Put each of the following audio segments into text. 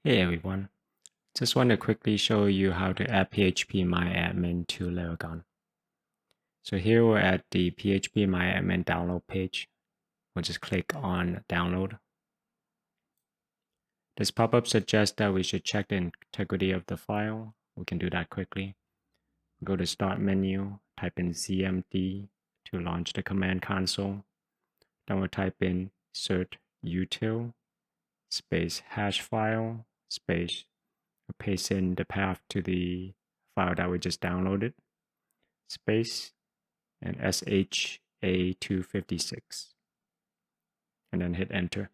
Hey everyone, just want to quickly show you how to add PHPMyAdmin to Laragon. So here we're at the PHPMyAdmin download page. We'll just click on download. This pop-up suggests that we should check the integrity of the file. We can do that quickly. Go to start menu, type in cmd to launch the command console. Then we'll type in cert util space hash file space. We'll paste in the path to the file that we just downloaded, space, and SHA256, and then hit enter.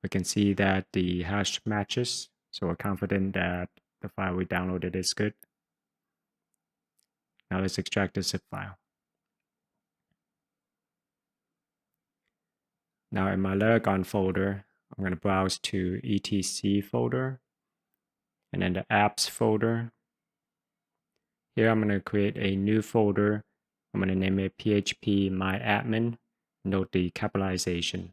We can see that the hash matches, so we're confident that the file we downloaded is good. Now let's extract the zip file. Now in my Laragon folder, I'm going to browse to etc folder, and then the apps folder. Here I'm going to create a new folder. I'm going to name it PHPMyAdmin. Note the capitalization.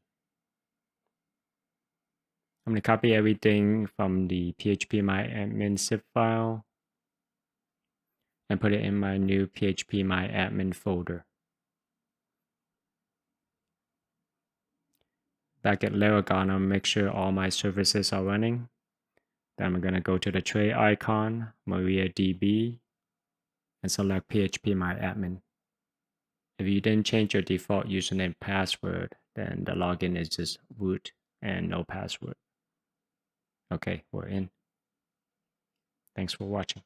I'm going to copy everything from the PHPMyAdmin zip file and put it in my new PHPMyAdmin folder. Back at Laragon, I'll make sure all my services are running. Then I'm going to go to the tray icon, MariaDB, and select PHPMyAdmin. If you didn't change your default username and password, then the login is just root and no password. Okay, we're in. Thanks for watching.